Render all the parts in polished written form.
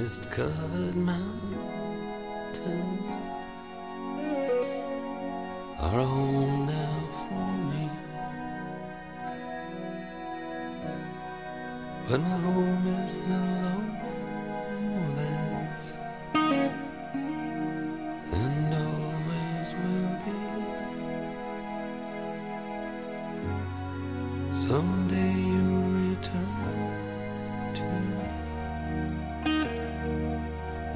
mist-covered mountains are a home now for me. But my home is the lowlands, and always will be. Someday you'll return to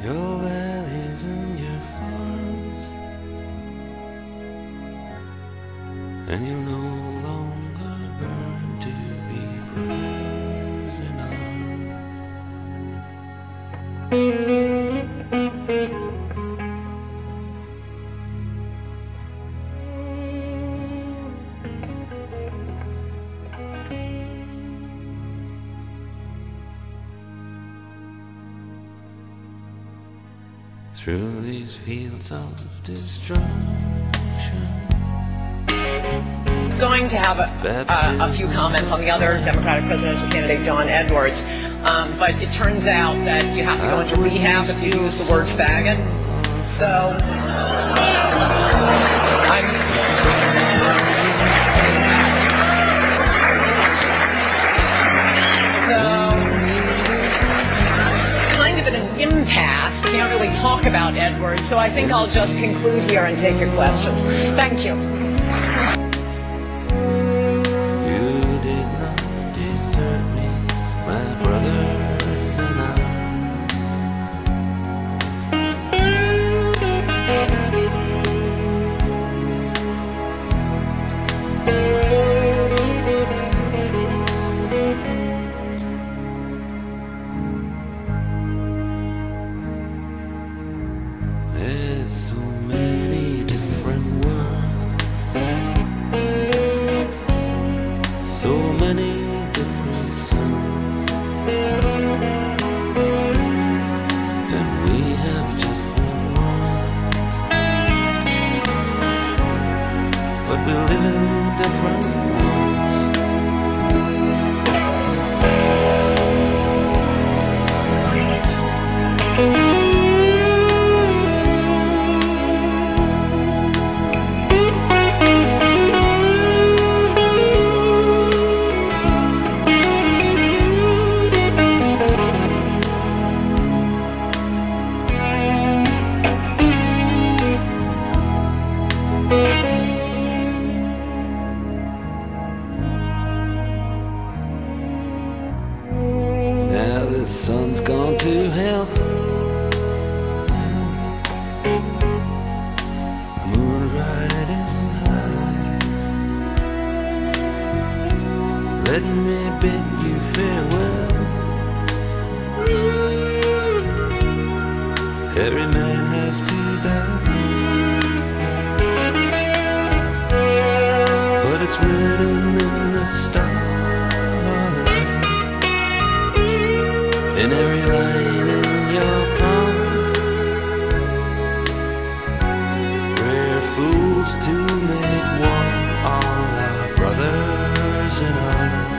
your valleys and your farms, and you'll no longer burn to be brothers in arms. Through these fields of destruction, going to have a few comments on the other Democratic presidential candidate, John Edwards, but it turns out that you have to go into rehab if you use the word faggot. So kind of at an impasse, can't really talk about Edwards, so I think I'll just conclude here and take your questions. Thank you. There's so many different worlds, so many different suns, and we have just one world, but we live in different worlds. Now the sun's gone to hell, the moon riding high. Let me bid you farewell. Every man has to die, but it's written in the starlight, in every line in your palm. We're fools to make war on our brothers in arms.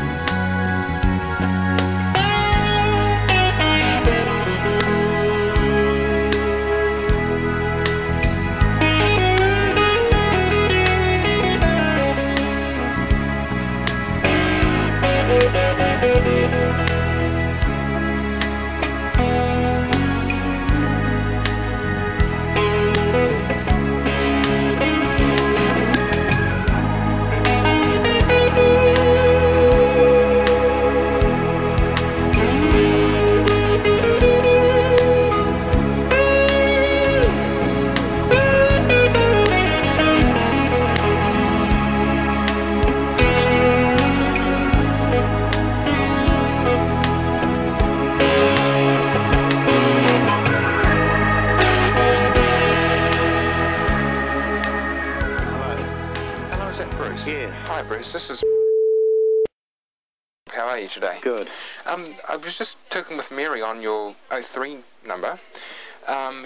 Yeah. Hi, Bruce. This is... How are you today? Good. I was just talking with Mary on your 03 number.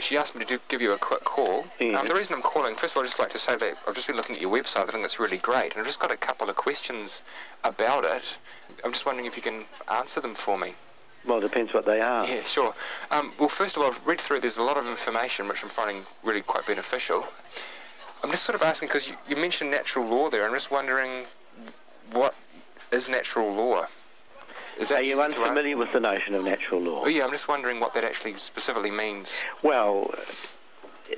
She asked me to give you a quick call. Yeah. The reason I'm calling, first of all, I'd just like to say that I've just been looking at your website. I think it's really great. And I've just got a couple of questions about it. I'm just wondering if you can answer them for me. Well, it depends what they are. Yeah, sure. Well, first of all, I've read through, there's a lot of information which I'm finding really quite beneficial. I'm just sort of asking, because you mentioned natural law there, I'm just wondering, what is natural law? Are you unfamiliar with the notion of natural law? Oh, yeah, I'm just wondering what that actually specifically means. Well,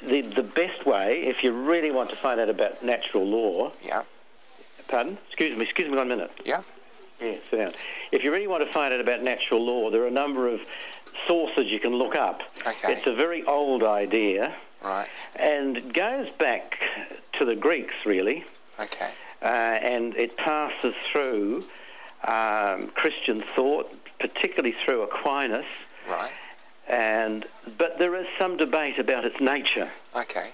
the best way, if you really want to find out about natural law... Yeah. Pardon? Excuse me 1 minute. Yeah? Yeah, sit down. If you really want to find out about natural law, there are a number of sources you can look up. Okay. It's a very old idea. Right. And it goes back to the Greeks, really. Okay. And it passes through Christian thought, particularly through Aquinas. Right. But there is some debate about its nature. Okay.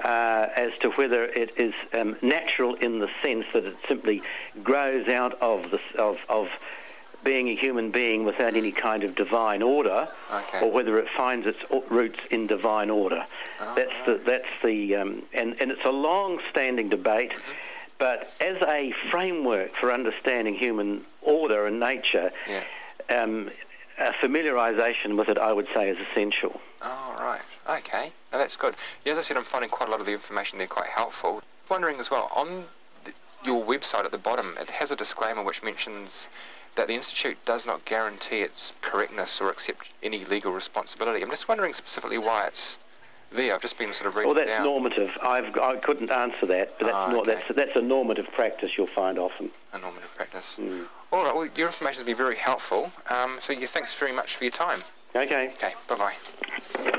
As to whether it is natural in the sense that it simply grows out of being a human being without any kind of divine order, okay. or whether it finds its roots in divine order. Oh, that's the and it's a long-standing debate. Mm-hmm. But as a framework for understanding human order and nature, yeah. A familiarisation with it, I would say, is essential. Oh, right. Okay. Now, that's good. Yeah, as I said, I'm finding quite a lot of the information there quite helpful. Wondering as well, on your website at the bottom, it has a disclaimer which mentions that the Institute does not guarantee its correctness or accept any legal responsibility. I'm just wondering specifically why it's there. I've just been sort of reading Well, it that's down. normative. I couldn't answer that, but that's a normative practice you'll find often. A normative practice. Mm. All right, well, your information has been very helpful. So thanks very much for your time. Okay. Okay, bye-bye.